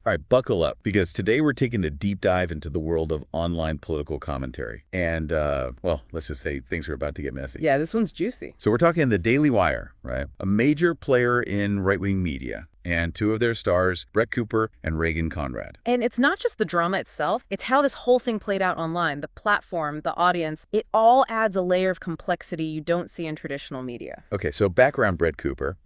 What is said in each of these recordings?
All right, buckle up, because today we're taking a deep dive into the world of online political commentary. And, well, let's just say things are about to get messy. Yeah, this one's juicy. So we're talking the Daily Wire, right? A major player in right-wing media. And two of their stars, Brett Cooper and Reagan Conrad. And it's not just the drama itself, it's how this whole thing played out online, the platform, the audience. It all adds a layer of complexity you don't see in traditional media. Okay, so background Brett Cooper.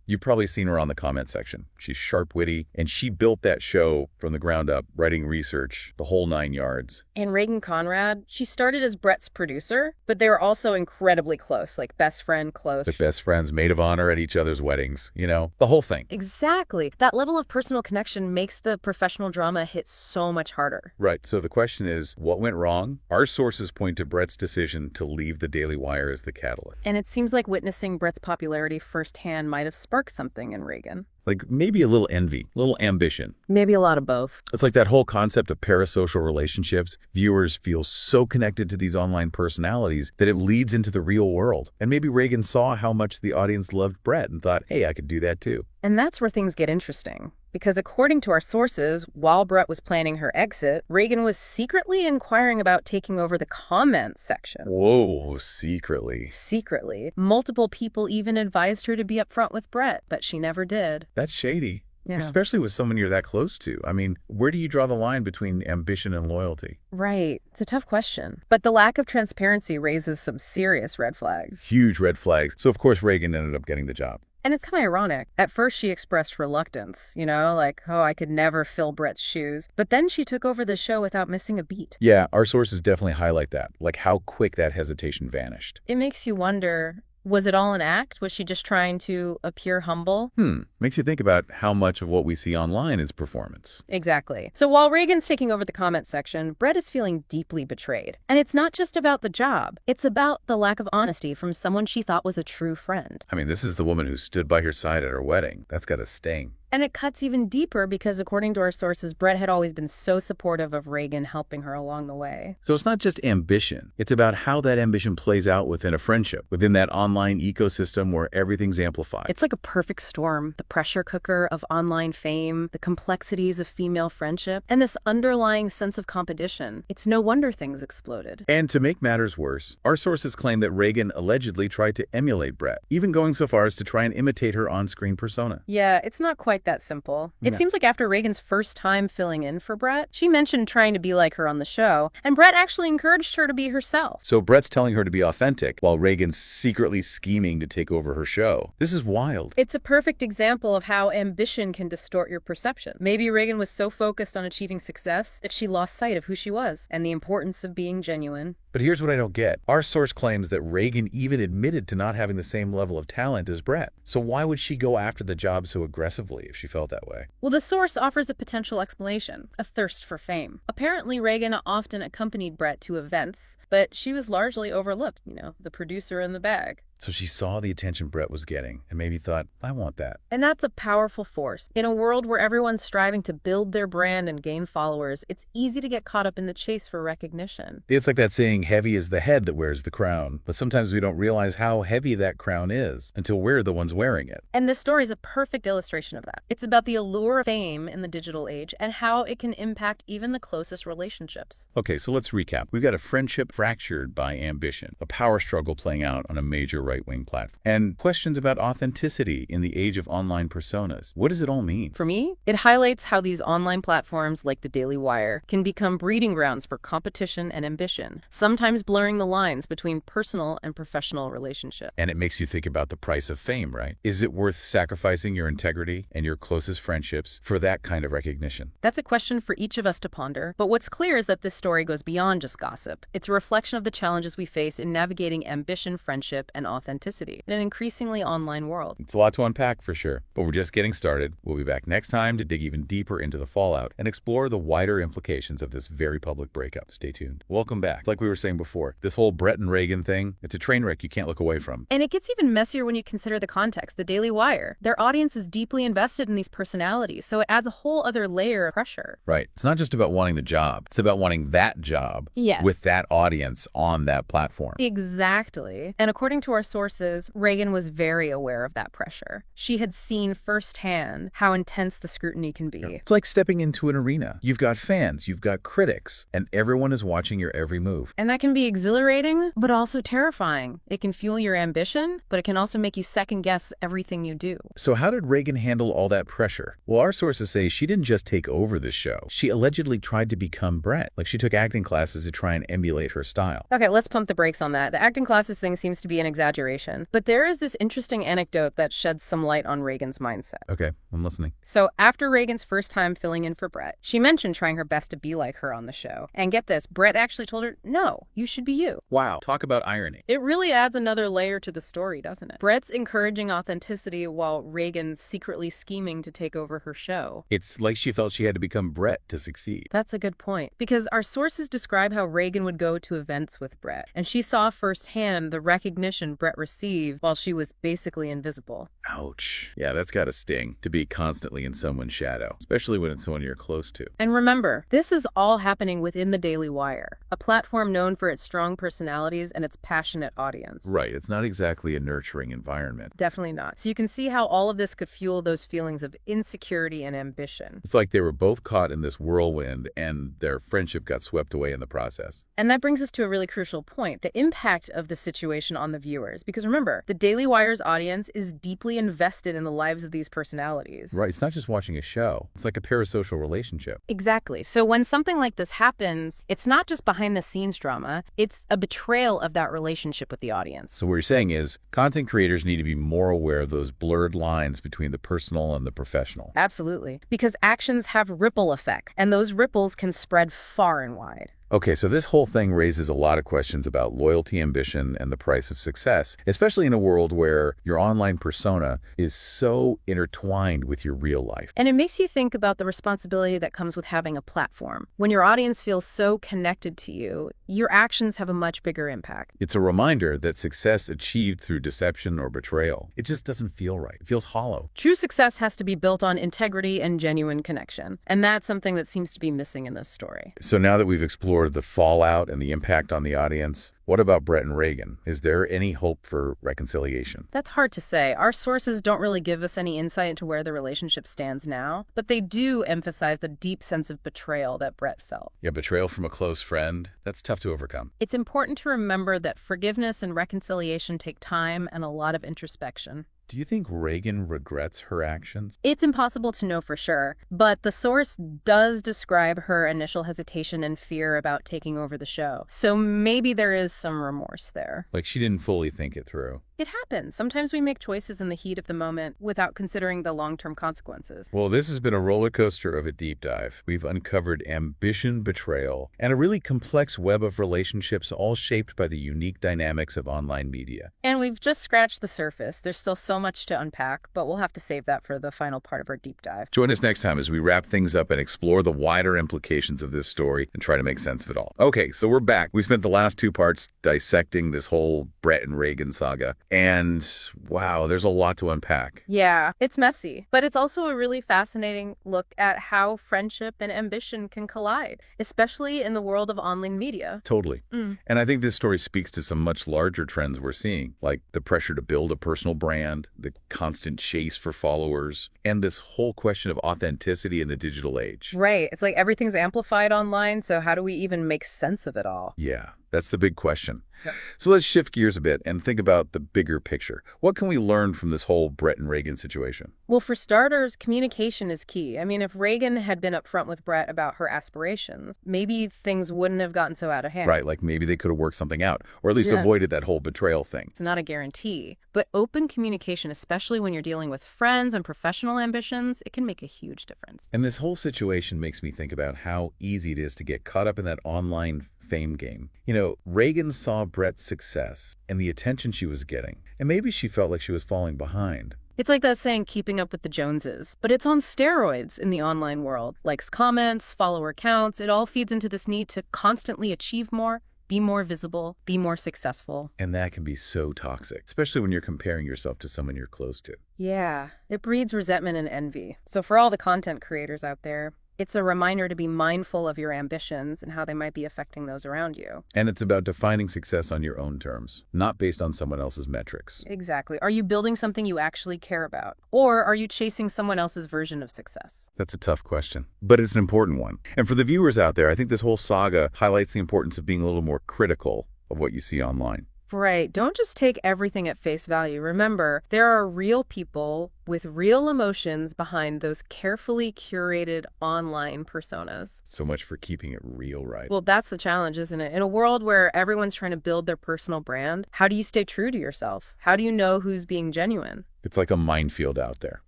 You've probably seen her on the comment section. She's sharp, witty, and she built that show from the ground up, writing research, the whole 9 yards. And Reagan Conrad, she started as Brett's producer, but they were also incredibly close, like best friend close. Like best friends, maid of honor at each other's weddings, you know, the whole thing. Exactly. That level of personal connection makes the professional drama hit so much harder. Right. So the question is, what went wrong? Our sources point to Brett's decision to leave the Daily Wire as the catalyst. And it seems like witnessing Brett's popularity firsthand might have sparked something in Reagan. Like maybe a little envy, a little ambition. Maybe a lot of both. It's like that whole concept of parasocial relationships. Viewers feel so connected to these online personalities that it leads into the real world. And maybe Reagan saw how much the audience loved Brett and thought, hey, I could do that too. And that's where things get interesting. Because according to our sources, while Brett was planning her exit, Reagan was secretly inquiring about taking over the comments section. Whoa, secretly. Secretly. Multiple people even advised her to be upfront with Brett, but she never did. That's shady. Yeah. Especially with someone you're that close to. I mean, where do you draw the line between ambition and loyalty? Right. It's a tough question. But the lack of transparency raises some serious red flags. Huge red flags. So, of course, Reagan ended up getting the job. And it's kind of ironic. At first, she expressed reluctance, like, oh, I could never fill Brett's shoes. But then she took over the show without missing a beat. Yeah, our sources definitely highlight that, like how quick that hesitation vanished. It makes you wonder, was it all an act? Was she just trying to appear humble? Makes you think about how much of what we see online is performance. Exactly. So while Reagan's taking over the comment section, Brett is feeling deeply betrayed. And it's not just about the job. It's about the lack of honesty from someone she thought was a true friend. I mean, this is the woman who stood by her side at her wedding. That's got to sting. And it cuts even deeper because, according to our sources, Brett had always been so supportive of Reagan helping her along the way. So it's not just ambition. It's about how that ambition plays out within a friendship, within that online ecosystem where everything's amplified. It's like a perfect storm. The pressure cooker of online fame, the complexities of female friendship, and this underlying sense of competition. It's no wonder things exploded. And to make matters worse, our sources claim that Reagan allegedly tried to emulate Brett, even going so far as to try and imitate her on-screen persona. Yeah, it's not quite that simple. It seems like after Reagan's first time filling in for Brett, she mentioned trying to be like her on the show, and Brett actually encouraged her to be herself. So Brett's telling her to be authentic, while Reagan's secretly scheming to take over her show. This is wild. It's a perfect example of how ambition can distort your perception. Maybe Reagan was so focused on achieving success that she lost sight of who she was and the importance of being genuine. But here's what I don't get. Our source claims that Reagan even admitted to not having the same level of talent as Brett. So why would she go after the job so aggressively if she felt that way? Well, the source offers a potential explanation, a thirst for fame. Apparently, Reagan often accompanied Brett to events, but she was largely overlooked, the producer in the bag. So she saw the attention Brett was getting and maybe thought, I want that. And that's a powerful force. In a world where everyone's striving to build their brand and gain followers, it's easy to get caught up in the chase for recognition. It's like that saying, heavy is the head that wears the crown. But sometimes we don't realize how heavy that crown is until we're the ones wearing it. And this story is a perfect illustration of that. It's about the allure of fame in the digital age and how it can impact even the closest relationships. Okay, so let's recap. We've got a friendship fractured by ambition, a power struggle playing out on a major right-wing platform, and questions about authenticity in the age of online personas. What does it all mean? For me, it highlights how these online platforms like the Daily Wire can become breeding grounds for competition and ambition, sometimes blurring the lines between personal and professional relationships. And it makes you think about the price of fame, right? Is it worth sacrificing your integrity and your closest friendships for that kind of recognition? That's a question for each of us to ponder. But what's clear is that this story goes beyond just gossip. It's a reflection of the challenges we face in navigating ambition, friendship, and authenticity in an increasingly online world. It's a lot to unpack for sure, but we're just getting started. We'll be back next time to dig even deeper into the fallout and explore the wider implications of this very public breakup. Stay tuned. Welcome back. It's like we were saying before, this whole Brett and Reagan thing, it's a train wreck you can't look away from. And it gets even messier when you consider the context. The Daily Wire, their audience is deeply invested in these personalities, so it adds a whole other layer of pressure. Right. It's not just about wanting the job. It's about wanting that job Yes. with that audience on that platform. Exactly. And according to our sources, Reagan was very aware of that pressure. She had seen firsthand how intense the scrutiny can be. It's like stepping into an arena. You've got fans, you've got critics, and everyone is watching your every move. And that can be exhilarating, but also terrifying. It can fuel your ambition, but it can also make you second-guess everything you do. So how did Reagan handle all that pressure? Well, our sources say she didn't just take over this show. She allegedly tried to become Brett. Like, she took acting classes to try and emulate her style. Okay, let's pump the brakes on that. The acting classes thing seems to be an exaggeration, but there is this interesting anecdote that sheds some light on Reagan's mindset. Okay, I'm listening. So after Reagan's first time filling in for Brett, she mentioned trying her best to be like her on the show. And get this, Brett actually told her, no, you should be you. Wow, talk about irony. It really adds another layer to the story, doesn't it? Brett's encouraging authenticity while Reagan's secretly scheming to take over her show. It's like she felt she had to become Brett to succeed. That's a good point, because our sources describe how Reagan would go to events with Brett, and she saw firsthand the recognition Brett received while she was basically invisible. Ouch. Yeah, that's gotta sting, to be constantly in someone's shadow, especially when it's someone you're close to. And remember, this is all happening within the Daily Wire, a platform known for its strong personalities and its passionate audience. Right, it's not exactly a nurturing environment. Definitely not. So you can see how all of this could fuel those feelings of insecurity and ambition. It's like they were both caught in this whirlwind and their friendship got swept away in the process. And that brings us to a really crucial point, the impact of the situation on the viewers. Because remember, the Daily Wire's audience is deeply invested in the lives of these personalities. Right, it's not just watching a show. It's like a parasocial relationship. Exactly. So when something like this happens, it's not just behind-the-scenes drama, it's a betrayal of that relationship with the audience. So what you're saying is content creators need to be more aware of those blurred lines between the personal and the professional. Absolutely. Because actions have ripple effect, and those ripples can spread far and wide. Okay, so this whole thing raises a lot of questions about loyalty, ambition, and the price of success, especially in a world where your online persona is so intertwined with your real life. And it makes you think about the responsibility that comes with having a platform. When your audience feels so connected to you, your actions have a much bigger impact. It's a reminder that success achieved through deception or betrayal, it just doesn't feel right. It feels hollow. True success has to be built on integrity and genuine connection. And that's something that seems to be missing in this story. So now that we've explored the fallout and the impact on the audience, what about Brett and Reagan? Is there any hope for reconciliation? That's hard to say. Our sources don't really give us any insight into where the relationship stands now, but they do emphasize the deep sense of betrayal that Brett felt. Yeah, betrayal from a close friend, that's tough to overcome. It's important to remember that forgiveness and reconciliation take time and a lot of introspection. Do you think Reagan regrets her actions? It's impossible to know for sure, but the source does describe her initial hesitation and fear about taking over the show. So maybe there is some remorse there. Like she didn't fully think it through. It happens. Sometimes we make choices in the heat of the moment without considering the long-term consequences. Well, this has been a roller coaster of a deep dive. We've uncovered ambition, betrayal, and a really complex web of relationships all shaped by the unique dynamics of online media. And we've just scratched the surface. There's still so much to unpack, but we'll have to save that for the final part of our deep dive. Join us next time as we wrap things up and explore the wider implications of this story and try to make sense of it all. Okay, so we're back. We spent the last two parts dissecting this whole Brett and Reagan saga. And wow, there's a lot to unpack. Yeah, it's messy, but it's also a really fascinating look at how friendship and ambition can collide, especially in the world of online media. Totally. And I think this story speaks to some much larger trends we're seeing, like the pressure to build a personal brand, the constant chase for followers, and this whole question of authenticity in the digital age. Right. It's like everything's amplified online, so how do we even make sense of it all? Yeah, that's the big question. Yep. So let's shift gears a bit and think about the bigger picture. What can we learn from this whole Brett and Reagan situation? Well, for starters, communication is key. I mean, if Reagan had been upfront with Brett about her aspirations, maybe things wouldn't have gotten so out of hand. Right, like maybe they could have worked something out, or at least avoided that whole betrayal thing. It's not a guarantee, but open communication, especially when you're dealing with friends and professional ambitions, it can make a huge difference. And this whole situation makes me think about how easy it is to get caught up in that online fame game. You know, Reagan saw Brett's success and the attention she was getting, and maybe she felt like she was falling behind. It's like that saying, keeping up with the Joneses, but it's on steroids in the online world. Likes, comments, follower counts, it all feeds into this need to constantly achieve more, be more visible, be more successful. And that can be so toxic, especially when you're comparing yourself to someone you're close to. Yeah, it breeds resentment and envy. So for all the content creators out there, It's a reminder to be mindful of your ambitions and how they might be affecting those around you. And it's about defining success on your own terms, not based on someone else's metrics. Exactly. Are you building something you actually care about? Or are you chasing someone else's version of success? That's a tough question, but it's an important one. And for the viewers out there, I think this whole saga highlights the importance of being a little more critical of what you see online. Right. Don't just take everything at face value. Remember, there are real people with real emotions behind those carefully curated online personas. So much for keeping it real, right? Well, that's the challenge, isn't it? In a world where everyone's trying to build their personal brand, how do you stay true to yourself? How do you know who's being genuine? It's like a minefield out there.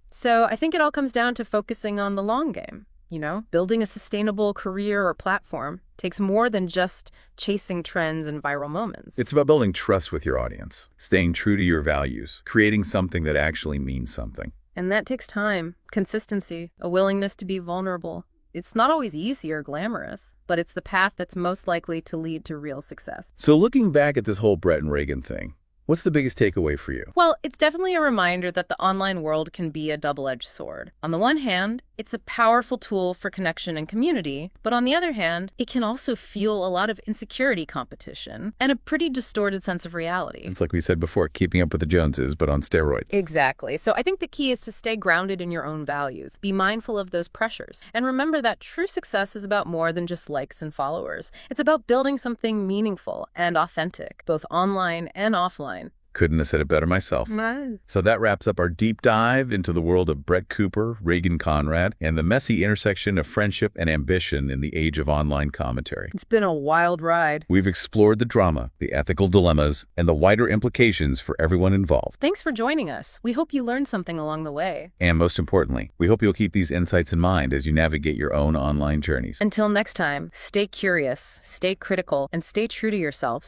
So I think it all comes down to focusing on the long game. Building a sustainable career or platform takes more than just chasing trends and viral moments. It's about building trust with your audience, staying true to your values, creating something that actually means something. And that takes time, consistency, a willingness to be vulnerable. It's not always easy or glamorous, but it's the path that's most likely to lead to real success. So looking back at this whole Brett and Reagan thing, what's the biggest takeaway for you? Well, it's definitely a reminder that the online world can be a double-edged sword. On the one hand, it's a powerful tool for connection and community, but on the other hand, it can also fuel a lot of insecurity competition and a pretty distorted sense of reality. It's like we said before, keeping up with the Joneses, but on steroids. Exactly. So I think the key is to stay grounded in your own values, be mindful of those pressures, and remember that true success is about more than just likes and followers. It's about building something meaningful and authentic, both online and offline. Couldn't have said it better myself. Right. So that wraps up our deep dive into the world of Brett Cooper, Reagan Conrad, and the messy intersection of friendship and ambition in the age of online commentary. It's been a wild ride. We've explored the drama, the ethical dilemmas, and the wider implications for everyone involved. Thanks for joining us. We hope you learned something along the way. And most importantly, we hope you'll keep these insights in mind as you navigate your own online journeys. Until next time, stay curious, stay critical, and stay true to yourselves.